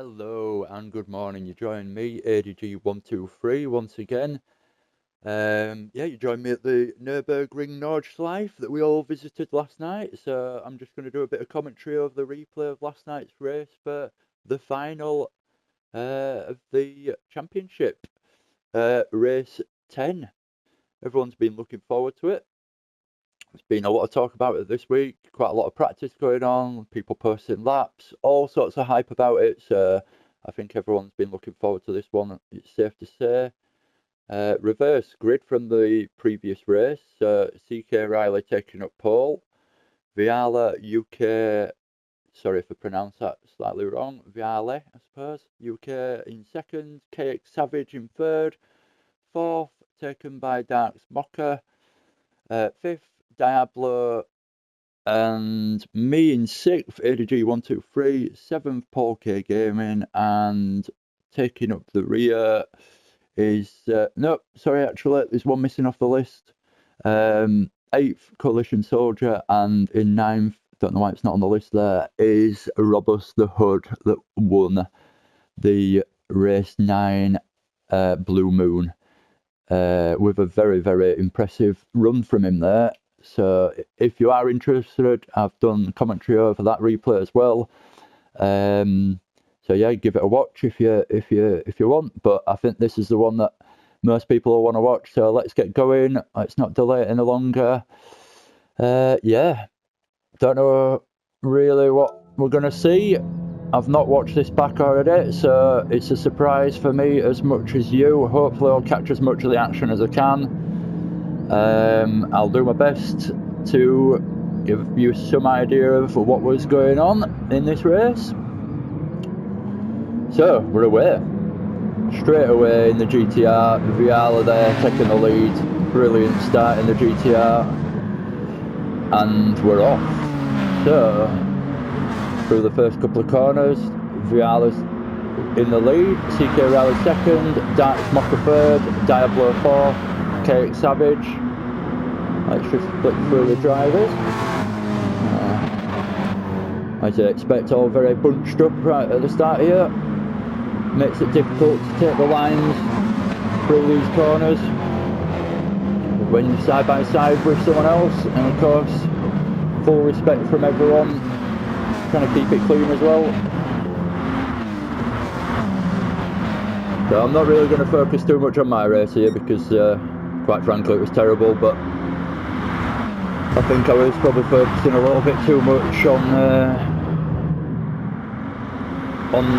Hello and good morning. You join me, ADG123, once again. You joined me at the Nürburgring Nordschleife that we all visited last night. So I'm just going to do a bit of commentary over the replay of last night's race for the final of the championship, race 10. Everyone's been looking forward to it. There's been a lot of talk about it this week, quite a lot of practice going on, people posting laps, all sorts of hype about it. So I think everyone's been looking forward to this one, it's safe to say. Reverse grid from the previous race, CK Riley taking up pole, Viala UK, sorry if I pronounced that slightly wrong, Viale, I suppose, UK in second, KX Savage in third, fourth taken by Darks Mocha, fifth Diablo, and me in sixth, ADG123, seventh Paul K Gaming, and taking up the rear is, no, sorry, actually, there's one missing off the list, eighth Coalition Soldier, and in ninth, don't know why it's not on the list there, is Robust the Hood that won the race 9 Blue Moon, with a very, very impressive run from him there. So if you are interested, I've done commentary over that replay as well. So yeah, give it a watch if you want. But I think this is the one that most people will want to watch. So let's get going. Let's not delay it any longer. Yeah, don't know really what we're gonna see. I've not watched this back already, so it's a surprise for me as much as you. Hopefully I'll catch as much of the action as I can. I'll do my best to give you some idea of what was going on in this race. So, we're away. Straight away in the GTR, Viala there taking the lead. Brilliant start in the GTR. And we're off. So, through the first couple of corners, Viala's in the lead, CK Riley second, Darks Mocha third, Diablo fourth, KX Savage. Let's just flick through the drivers. As I expect, all very bunched up right at the start here. Makes it difficult to take the lines through these corners when you're side by side with someone else, and of course full respect from everyone trying to keep it clean as well. So I'm not really going to focus too much on my race here because quite frankly it was terrible, but I think I was probably focusing a little bit too much on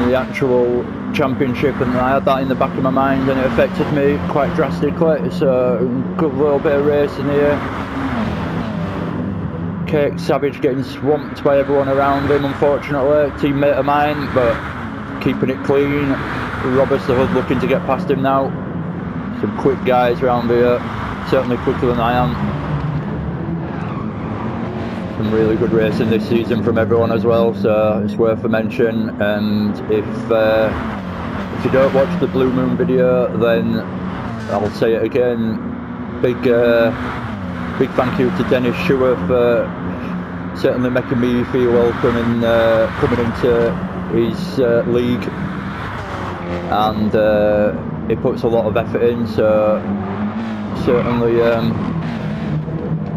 the actual championship, and I had that in the back of my mind and it affected me quite drastically. So a little bit of racing here. KX Savage getting swamped by everyone around him, unfortunately, teammate of mine, but keeping it clean. Robert the Hood looking to get past him now. Some quick guys around here, certainly quicker than I am. Some really good racing this season from everyone as well, so it's worth a mention. And if you don't watch the Blue Moon video, then I'll say it again, big thank you to Dennis Schuer for certainly making me feel welcome in coming into his league, and he puts a lot of effort in, so certainly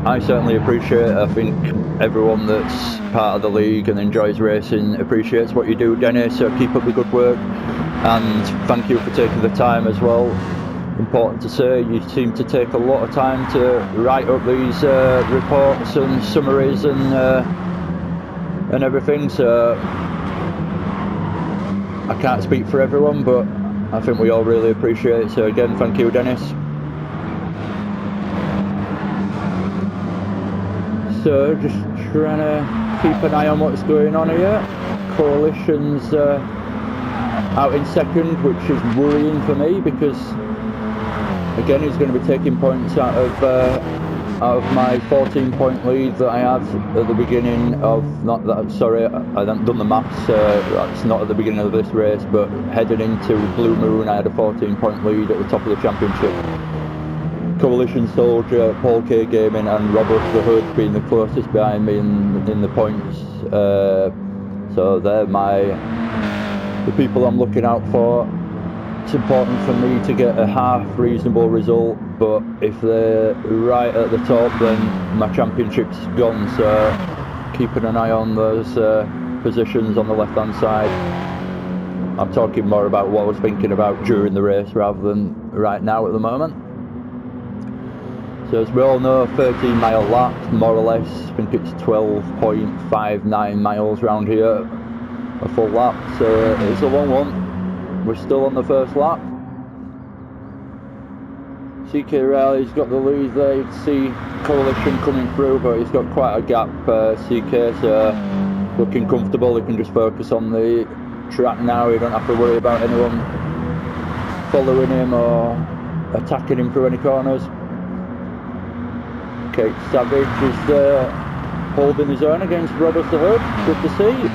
I certainly appreciate it. I think everyone that's part of the league and enjoys racing appreciates what you do, Dennis, so keep up the good work, and thank you for taking the time as well. Important to say, you seem to take a lot of time to write up these reports and summaries and everything, so I can't speak for everyone, but I think we all really appreciate it, so again, thank you, Dennis. So just trying to keep an eye on what's going on here. Coalition's out in second, which is worrying for me because again he's going to be taking points out of my 14-point lead that I had at the beginning of, not that, sorry, I haven't done the maths, that's not at the beginning of this race, but heading into Blue Moon I had a 14-point lead at the top of the championship. Coalition Soldier, Paul K Gaming and Robert the Hood being the closest behind me in the points, so they're my the people I'm looking out for. It's important for me to get a half reasonable result, but if they're right at the top, then my championship's gone. So keeping an eye on those positions on the left hand side. I'm talking more about what I was thinking about during the race rather than right now at the moment. So as we all know, 13-mile lap, more or less. I think it's 12.59 miles round here, a full lap. So it's a long one. We're still on the first lap. CK Riley's got the lead there. You can see Coalition coming through, but he's got quite a gap, CK, so looking comfortable. He can just focus on the track now. He don't have to worry about anyone following him or attacking him through any corners. Kate Savage is holding his own against Robert the Hood. Good to see.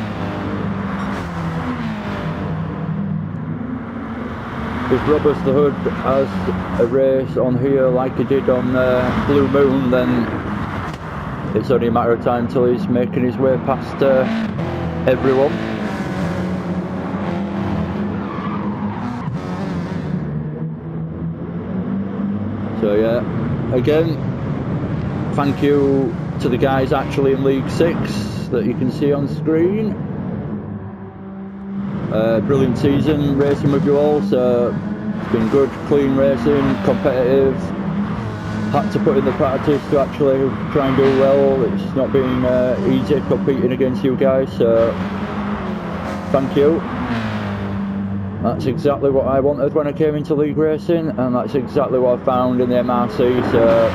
If Robert the Hood has a race on here like he did on Blue Moon, then it's only a matter of time till he's making his way past everyone. So yeah, again, thank you to the guys actually in League 6 that you can see on screen. Brilliant season racing with you all, so it's been good, clean racing, competitive. Had to put in the practice to actually try and do well. It's not been easy competing against you guys, so thank you. That's exactly what I wanted when I came into league racing, and that's exactly what I found in the MRC, so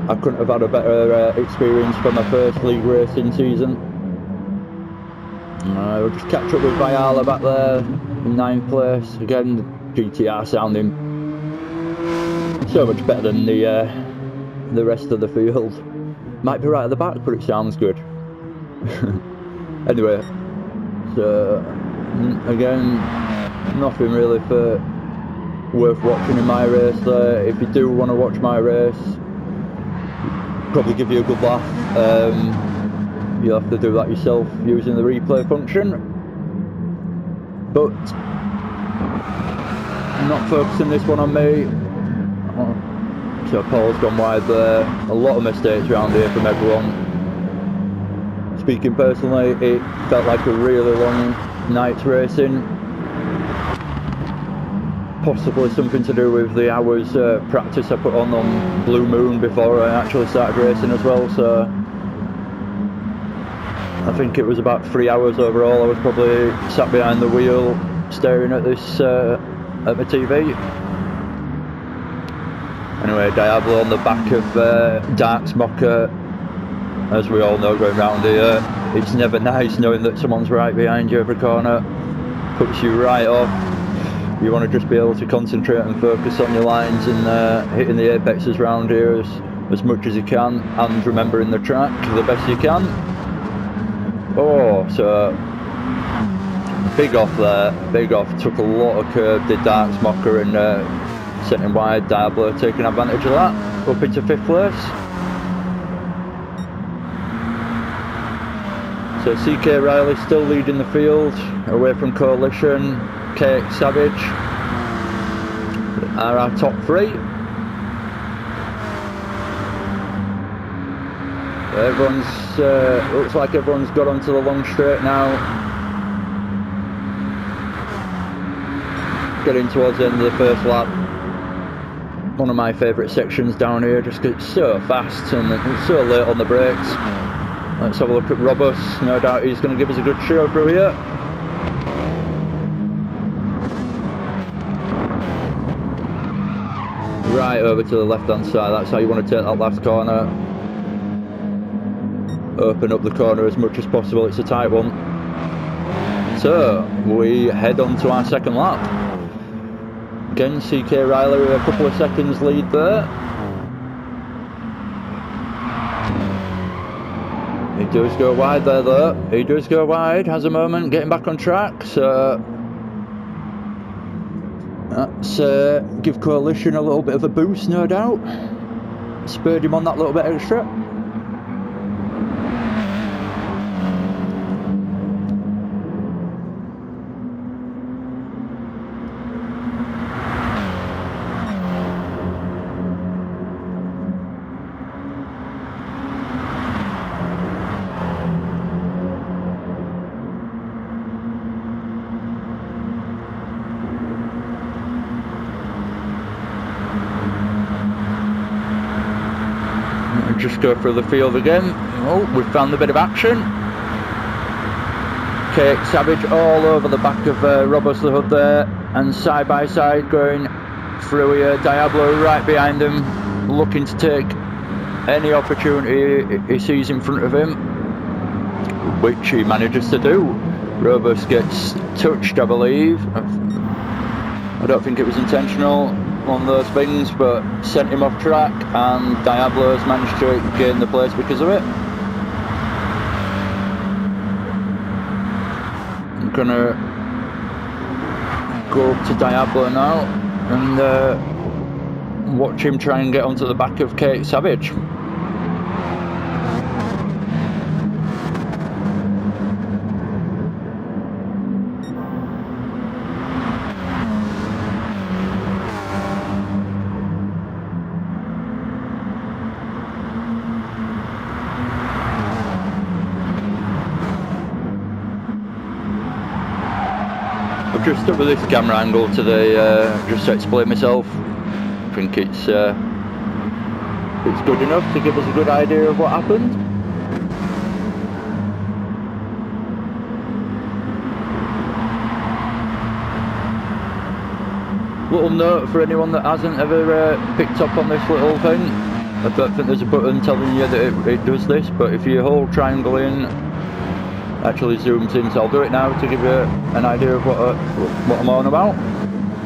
I couldn't have had a better experience for my first league racing season. We'll just catch up with Vayala back there in 9th place. Again, the GTR sounding so much better than the rest of the field. Might be right at the back, but it sounds good. Anyway, so again, nothing really worth watching in my race there. If you do want to watch my race, probably give you a good laugh. You'll have to do that yourself using the replay function. But I'm not focusing this one on me. So Paul's gone wide there. A lot of mistakes around here from everyone. Speaking personally, it felt like a really long night's racing. Possibly something to do with the hours practice I put on Blue Moon before I actually started racing as well. So I think it was about 3 hours overall. I was probably sat behind the wheel staring at this at my TV. Anyway, Diablo on the back of Dark's Mocker. As we all know, going round here, it's never nice knowing that someone's right behind you every corner. Puts you right off. You want to just be able to concentrate and focus on your lines and hitting the apexes round here as much as you can, and remembering the track the best you can. Oh, so big off there, big off. Took a lot of curve, did Dark's Mocker and sent him wide. Diablo taking advantage of that, up into 5th place. So CK Riley still leading the field, away from Coalition. Kate Savage are our top 3. Everyone's looks like everyone's got onto the long straight now. Getting towards the end of the first lap. One of my favourite sections down here, just gets so fast and it's so late on the brakes. Let's have a look at Robus. No doubt he's going to give us a good show through here. Right over to the left hand side, that's how you want to take that last corner. Open up the corner as much as possible, it's a tight one. So, we head on to our second lap. Again, CK Riley with a couple of seconds lead there. He does go wide there though, he does go wide, has a moment, getting back on track, so let's give Coalition a little bit of a boost, no doubt. Spurred him on that little bit extra. just go through the field again. Oh, we've found a bit of action. KX Savage all over the back of Robust the Hood there, and side by side going through here. Diablo right behind them, looking to take any opportunity he sees in front of him, which he manages to do. Robust gets touched, I believe. I don't think it was intentional on those things, but sent him off track, and Diablo's managed to gain the place because of it. I'm gonna go up to Diablo now and watch him try and get onto the back of KX Savage. I've just stuck with this camera angle to the just to explain myself. I think it's good enough to give us a good idea of what happened. Little note for anyone that hasn't ever picked up on this little thing. I don't think there's a button telling you that it does this, but if you hold triangle in, actually zooms in, so I'll do it now to give you an idea of what I'm on about.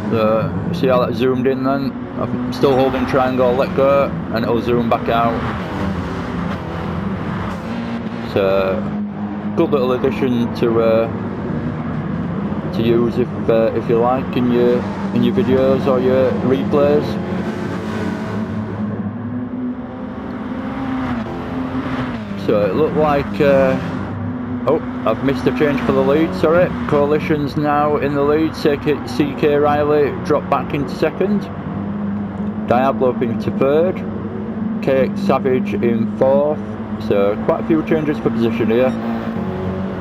So, see how that zoomed in then? I'm still holding triangle, let go, and it'll zoom back out. So, good little addition to use if you like in your videos or your replays. So it looked like oh, I've missed a change for the lead, sorry. Coalition's now in the lead. CK Riley dropped back into second. Diablo up into third. KX Savage in fourth. So quite a few changes for position here.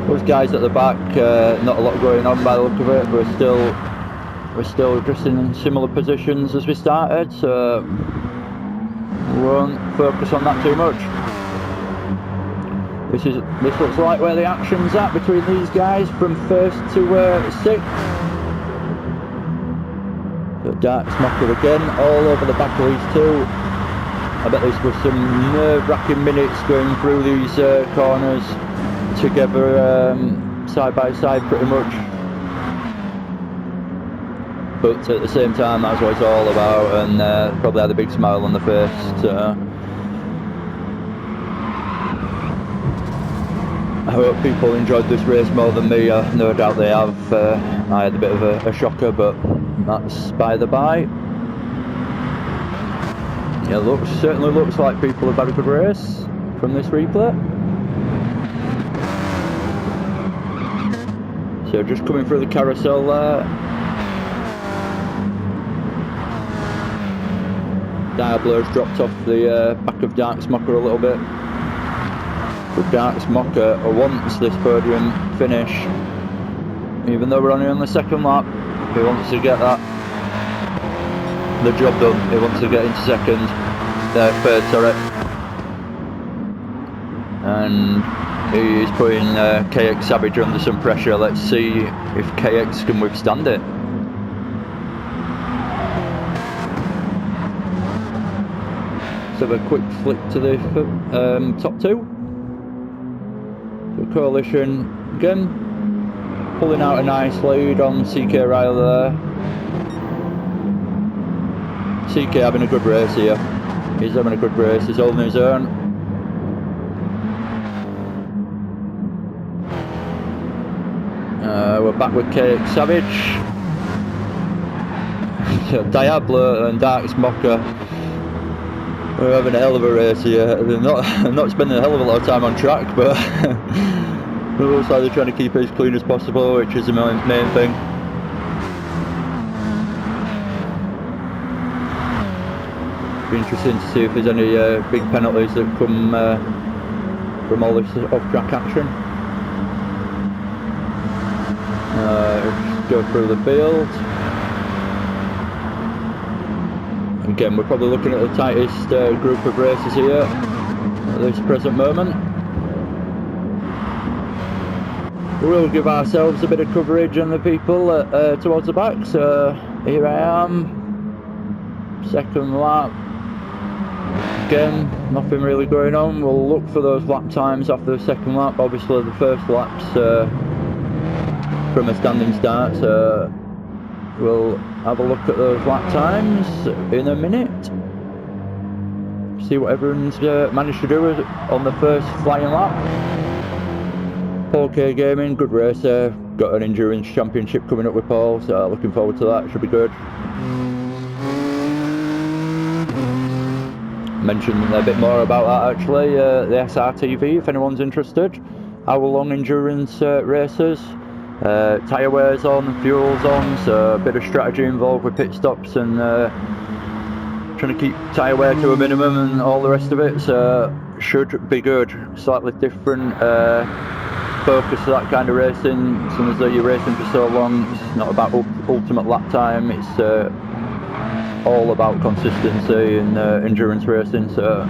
Those guys at the back, not a lot going on by the look of it. We're still just in similar positions as we started, so we won't focus on that too much. This looks like where the action's at between these guys from first to sixth. So Dark Smoker again, all over the back of these two. I bet this was some nerve-wracking minutes going through these corners together, side by side pretty much. But at the same time, that's what it's all about, and probably had a big smile on the face. I hope people enjoyed this race more than me. No doubt they have. I had a bit of a shocker, but that's by the by. Yeah, certainly looks like people have had a good race from this replay. So just coming through the carousel there. Diablo's dropped off the back of Dark Smoker a little bit. But Dark Smoker wants this podium finish. Even though we're only on the second lap, he wants to get the job done. He wants to get into second. Third, sorry. And he's putting KX Savage under some pressure. Let's see if KX can withstand it. Let's have a quick flick to the top two. So Coalition again pulling out a nice lead on CK Riley there. CK having a good race here. He's having a good race. He's holding his own. We're back with KX Savage. Diablo and Dark Smoker. We're having a hell of a race here. They're not spending a hell of a lot of time on track, but it looks like they're trying to keep it as clean as possible, which is the main thing. Be interesting to see if there's any big penalties that come from all this off-track action. Just go through the field. Again, we're probably looking at the tightest group of races here. at this present moment. We'll give ourselves a bit of coverage on the people towards the back. So here I am, second lap. Again, nothing really going on. We'll look for those lap times after the second lap. Obviously the first lap's from a standing start, so we'll have a look at those lap times in a minute. See what everyone's managed to do on the first flying lap. Paul K Gaming, good racer, got an endurance championship coming up with Paul, so looking forward to that, should be good. Mention a bit more about that actually, the SRTV if anyone's interested. Hour-long endurance races, tyre wears on, fuel's on, so a bit of strategy involved with pit stops and trying to keep tyre wear to a minimum and all the rest of it, so should be good. Slightly different focus to that kind of racing, as though you're racing for so long. It's not about ultimate lap time, it's all about consistency and endurance racing, so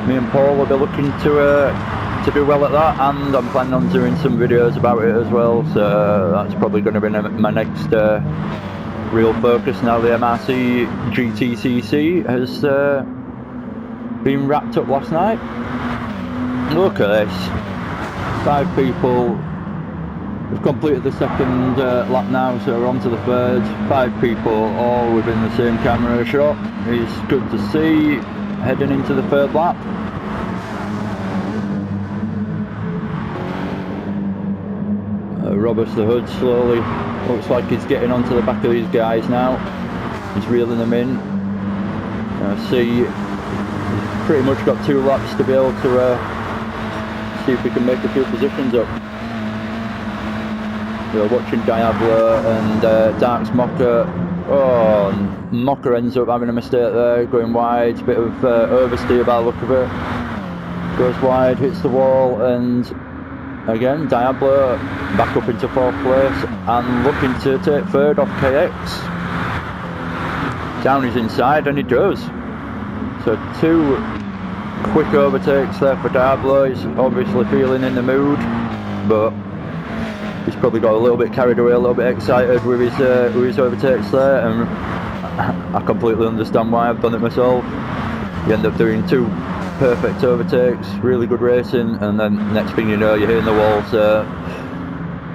me and Paul will be looking to do well at that, and I'm planning on doing some videos about it as well, so that's probably going to be my next real focus now the MRC GTCC has been wrapped up last night. Look at this. 5 people have completed the second lap now, so we're on to the third. 5 people all within the same camera shot. It's good to see. Heading into the third lap. Robert the Hood slowly looks like he's getting onto the back of these guys now. He's reeling them in. See, he's pretty much got 2 laps to be able to see if we can make a few positions up. We're watching Diablo and Dark's Mocker. Oh, Mocker ends up having a mistake there, going wide. Bit of oversteer by the look of it. Goes wide, hits the wall, and again Diablo back up into 4th place and looking to take 3rd off KX. Down his inside, and he does. So 2 quick overtakes there for Diablo. He's obviously feeling in the mood, but he's probably got a little bit carried away, a little bit excited with his overtakes there, and I completely understand why. I've done it myself. You end up doing 2 perfect overtakes, really good racing, and then next thing you know you're hitting the wall, so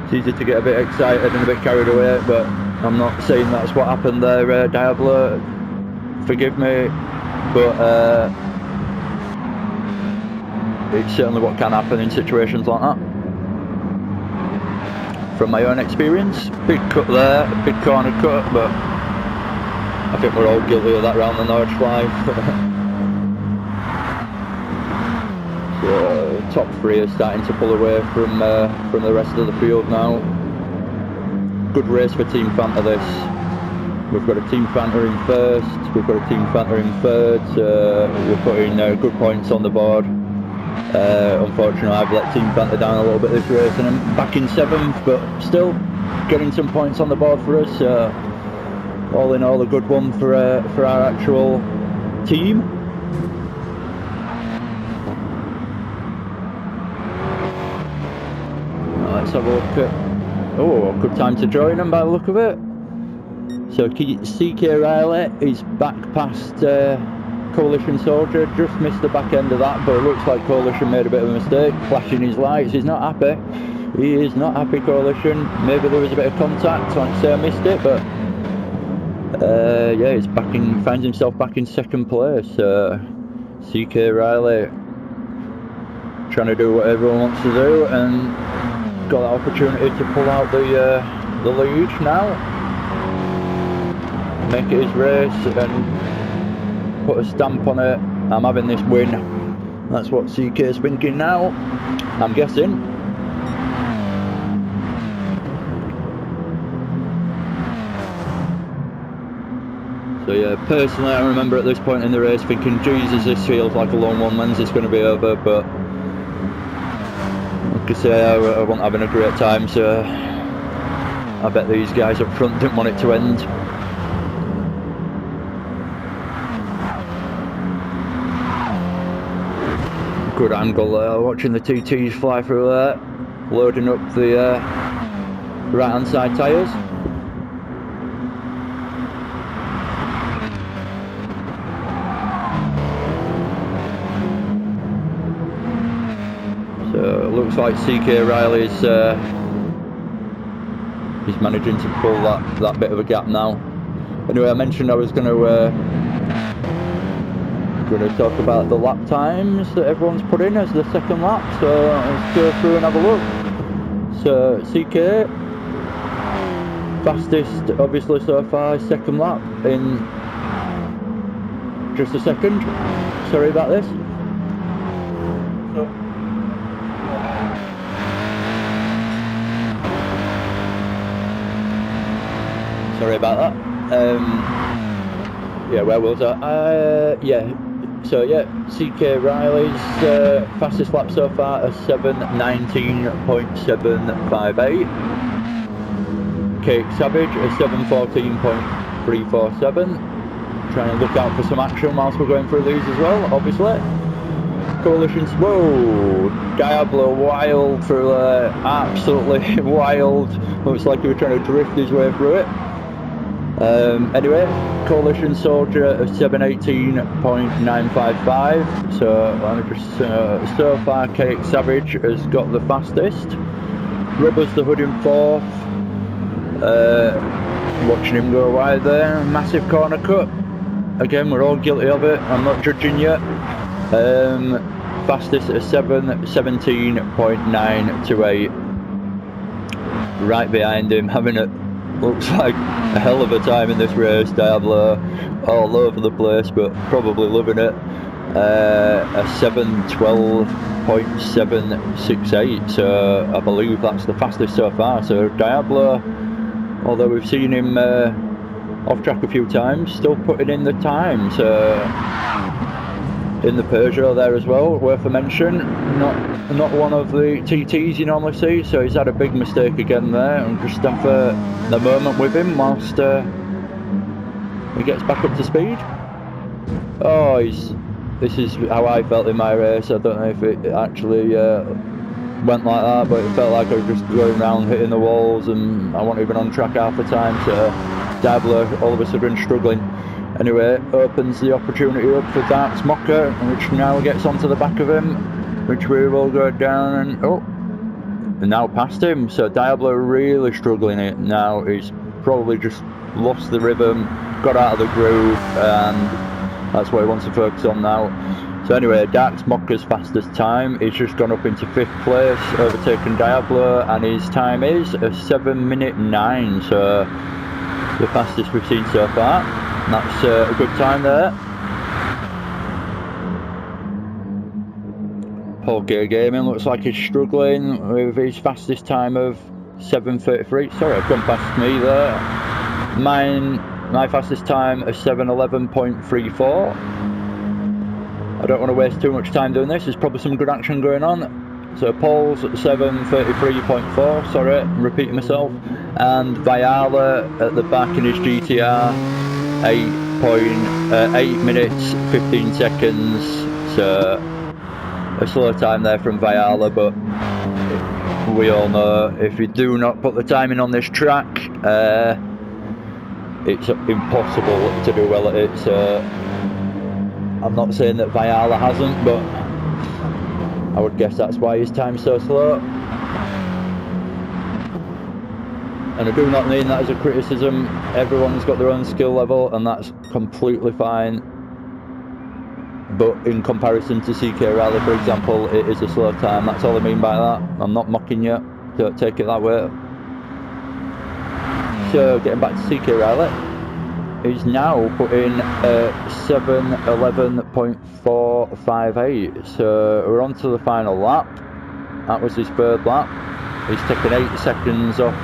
it's easy to get a bit excited and a bit carried away, but I'm not saying that's what happened there, Diablo, forgive me, but it's certainly what can happen in situations like that. From my own experience, big cut there, big corner cut, but I think we're all guilty of that round the Nordschleife. So, top 3 are starting to pull away from the rest of the field now. Good race for Team Fanta this. We've got a Team Fanta in 1st, we've got a Team Fanta in 3rd, we're putting good points on the board. Unfortunately I've let Team Fanta down a little bit this race and I'm back in 7th, but still getting some points on the board for us. All in all a good one for our actual team. Let's have a look at... Oh, good time to join them by the look of it. So CK Riley is back past Coalition Soldier, just missed the back end of that, but it looks like Coalition made a bit of a mistake, flashing his lights. He's not happy. He is not happy, Coalition. Maybe there was a bit of contact, so I'd say I missed it, but yeah, finds himself back in 2nd place. CK Riley trying to do what everyone wants to do, and got that opportunity to pull out the lead now, make it his race and put a stamp on it. I'm having this win. That's what CK's thinking now, I'm guessing. So yeah, personally I remember at this point in the race thinking, Jesus, this feels like a long one, when's this going to be over? But like I say, I wasn't having a great time, so I bet these guys up front didn't want it to end. good angle there, watching the TTs fly through there, loading up the right hand side tyres. So it looks like CK Riley's he's managing to pull that bit of a gap now. Anyway, I mentioned I was going to talk about the lap times that everyone's put in as the second lap, so let's go through and have a look. So CK, fastest obviously so far, second lap in just a second. Sorry about this. Sorry about that. Yeah, where was I? So yeah, CK Riley's fastest lap so far is 7:19.758. Kate Savage is 7:14.347. Trying to look out for some action whilst we're going through these as well, obviously. Coalition's, whoa, Diablo wild through there, absolutely wild. Looks like he was trying to drift his way through it. Anyway, Coalition Soldier of 7:18.955. So so far Kate Savage has got the fastest. Ribbers the Hood in fourth. Watching him go wide there, massive corner cut. Again, we're all guilty of it, I'm not judging yet. Fastest at 7:17.928. Right behind him, having it looks like a hell of a time in this race. Diablo all over the place, but probably loving it. A 7:12.768, so I believe that's the fastest so far. So Diablo, although we've seen him off track a few times, still putting in the time. So in the Peugeot there as well, worth a mention. Not one of the TTs you normally see, so he's had a big mistake again there, and just have the moment with him whilst he gets back up to speed. Oh, this is how I felt in my race. I don't know if it actually went like that, but it felt like I was just going around hitting the walls and I wasn't even on track half the time, so Diablo all of a sudden struggling. Anyway, opens the opportunity up for Darts Mocker, which now gets onto the back of him, which we will go down and now past him. So Diablo really struggling it now. He's probably just lost the rhythm, got out of the groove, and that's what he wants to focus on now. So anyway, Darts Mocker's fastest time, he's just gone up into 5th place, overtaken Diablo, and his time is a 7:09, so the fastest we've seen so far. That's a good time there. Paul Gay Gaming looks like he's struggling with his fastest time of 7:33. Sorry, I've gone past me there. My fastest time is 7:11.34. I don't want to waste too much time doing this. There's probably some good action going on. So Paul's at 7:33.4. Sorry, I'm repeating myself. And Viala at the back in his GTR. 8 minutes 15 seconds, so a slow time there from Viala, but we all know if you do not put the timing on this track, it's impossible to do well at it. So I'm not saying that Viala hasn't, but I would guess that's why his time's so slow. And I do not mean that as a criticism. Everyone's got their own skill level, and that's completely fine. But in comparison to CK Riley, for example, it is a slow time. That's all I mean by that. I'm not mocking you. Don't take it that way. So getting back to CK Riley, he's now put in 7:11.458. So we're on to the final lap. That was his 3rd lap. He's taken 8 seconds off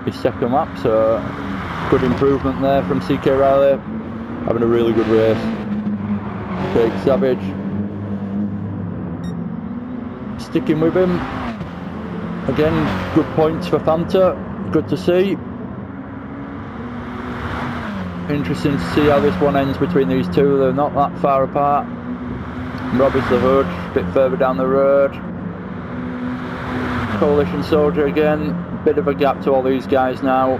his 2nd lap, so good improvement there from CK Riley. Having a really good race. Craig Savage sticking with him. Again, good points for Fanta. Good to see. Interesting to see how this one ends between these two. They're not that far apart. Robbie's the Hood, a bit further down the road. Coalition Soldier again, bit of a gap to all these guys now.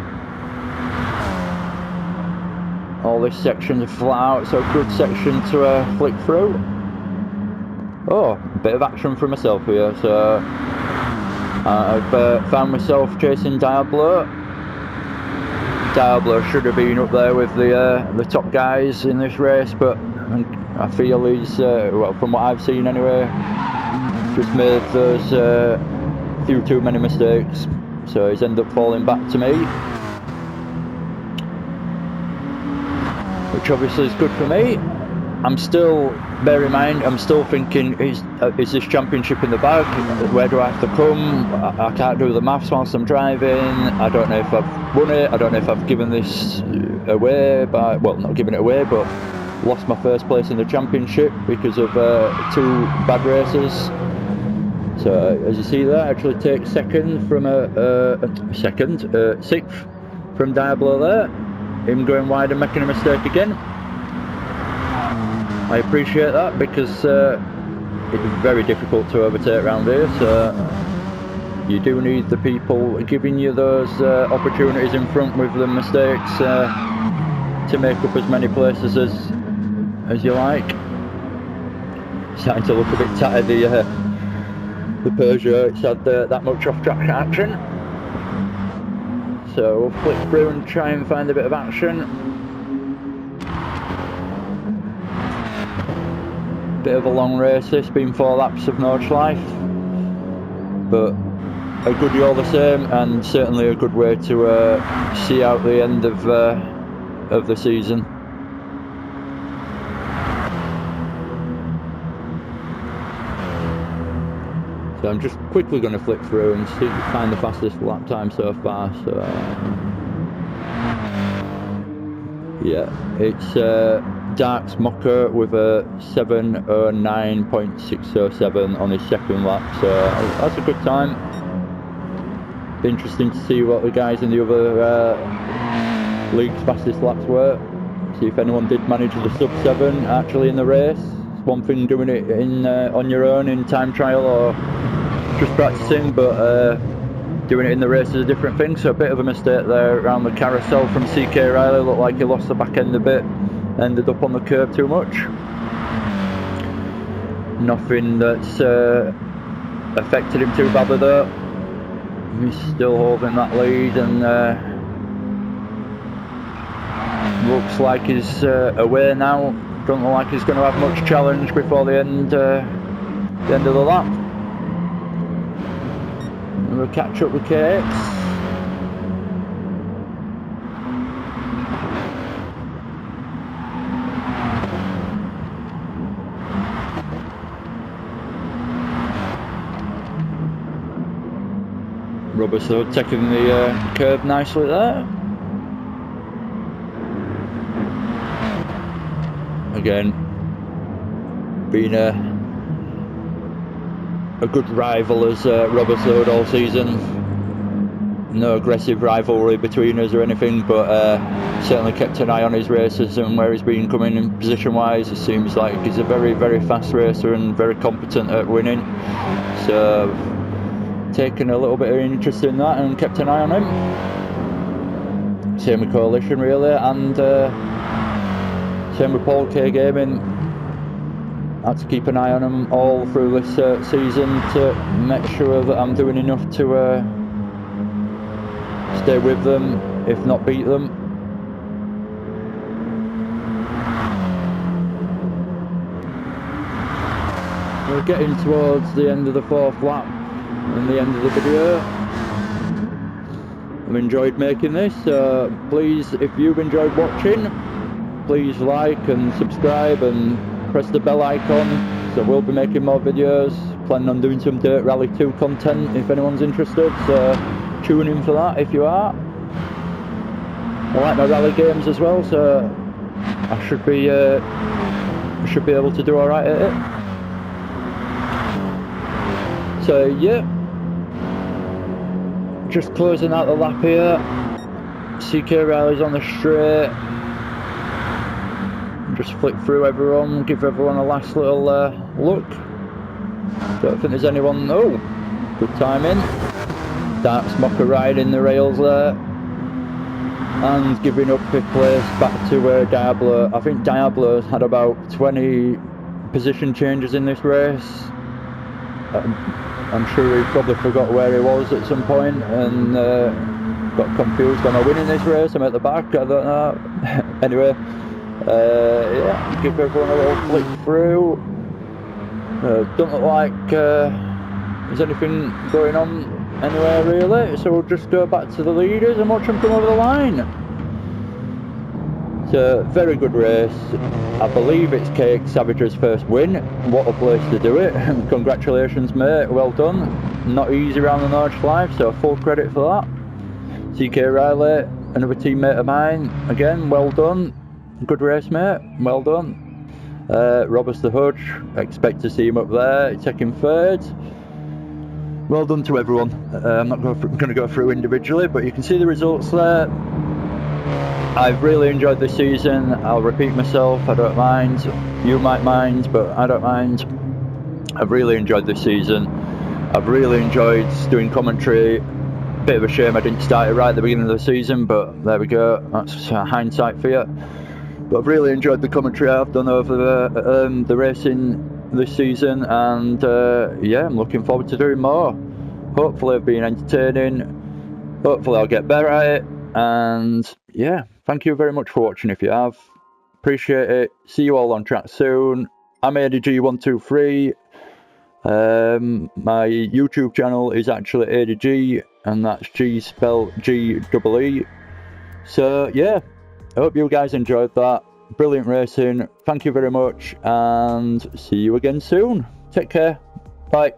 All this section's flat out, so a good section to flick through. Oh, a bit of action for myself here, so I've found myself chasing Diablo. Diablo should have been up there with the top guys in this race, but I feel he's, well, from what I've seen anyway, just made those few too many mistakes, so he's ended up falling back to me, which obviously is good for me. I'm still, bear in mind, I'm still thinking, is this championship in the bag? Where do I have to come? I can't do the maths whilst I'm driving. I don't know if I've won it. I don't know if I've given this away by, well, not given it away, but lost my first place in the championship because of 2 bad races. So as you see there, I actually take second from sixth from Diablo there. Him going wide and making a mistake again. I appreciate that because it's very difficult to overtake around here, so you do need the people giving you those opportunities in front with the mistakes to make up as many places as you like. Starting to look a bit tattered, the Peugeot. It's had that much off-track action, so we'll flick through and try and find a bit of action. Bit of a long race, this being 4 laps of Nordschleife, but a goodie all the same, and certainly a good way to see out the end of the season. So I'm just quickly going to flick through and find the fastest lap time so far. So yeah, it's Dark's Mocker with a 7:09.607 on his second lap, so that's a good time. Be interesting to see what the guys in the other league's fastest laps were. See if anyone did manage the sub-7 actually in the race. It's one thing doing it in on your own in time trial or just practicing, but doing it in the race is a different thing. So a bit of a mistake there around the carousel from CK Riley. Looked like he lost the back end a bit. Ended up on the curb too much. Nothing that's affected him too badly though. He's still holding that lead, and looks like he's away now. Don't look like he's going to have much challenge before the end of the lap. And we'll catch up with KX. Rubber so taking the curb nicely there. Again, being a good rival as Robert Sword all season. No aggressive rivalry between us or anything, but certainly kept an eye on his races and where he's been coming in position wise. It seems like he's a very, very fast racer and very competent at winning. So taken a little bit of interest in that and kept an eye on him. Same with Coalition really, and same with Paul K Gaming. Had to keep an eye on him all through this season to make sure that I'm doing enough to stay with them, if not beat them. We're getting towards the end of the 4th lap and the end of the video. I've enjoyed making this, so please, if you've enjoyed watching, please like and subscribe and press the bell icon. So we'll be making more videos, planning on doing some Dirt Rally 2 content if anyone's interested, so tune in for that if you are. I like my rally games as well, so I should be able to do alright at it. So yeah, just closing out the lap here. CK Riley's on the straight. just flick through everyone, give everyone a last little look. Don't think there's anyone. Oh, good timing. Dark Smoker riding the rails there. And giving up fifth place back to Diablo. I think Diablo's had about 20 position changes in this race. I'm sure he probably forgot where he was at some point and got confused. Am I winning this race? I'm at the back, I don't know. Anyway, yeah, give everyone a little flick through. Don't look like there's anything going on anywhere really, so we'll just go back to the leaders and watch them come over the line. It's a very good race. I believe it's Cake Savage's first win. What a place to do it. Congratulations mate, well done. Not easy around the Nordschleife, so full credit for that. CK Riley, another teammate of mine, again, well done. Good race mate, well done. Robert the Hudge, expect to see him up there, taking third. Well done to everyone. I'm not going to go through individually, but you can see the results there. I've really enjoyed this season. I'll repeat myself, I don't mind. You might mind, but I don't mind. I've really enjoyed this season. I've really enjoyed doing commentary. Bit of a shame I didn't start it right at the beginning of the season, but there we go. That's hindsight for you. But I've really enjoyed the commentary I've done over the racing this season, and yeah, I'm looking forward to doing more. Hopefully I've been entertaining. Hopefully I'll get better at it. And yeah, thank you very much for watching if you have. Appreciate it. See you all on track soon. I'm ADG123. My YouTube channel is actually ADG, and that's G spelled G-E-E. So yeah, I hope you guys enjoyed that. Brilliant racing. Thank you very much, and see you again soon. Take care. Bye.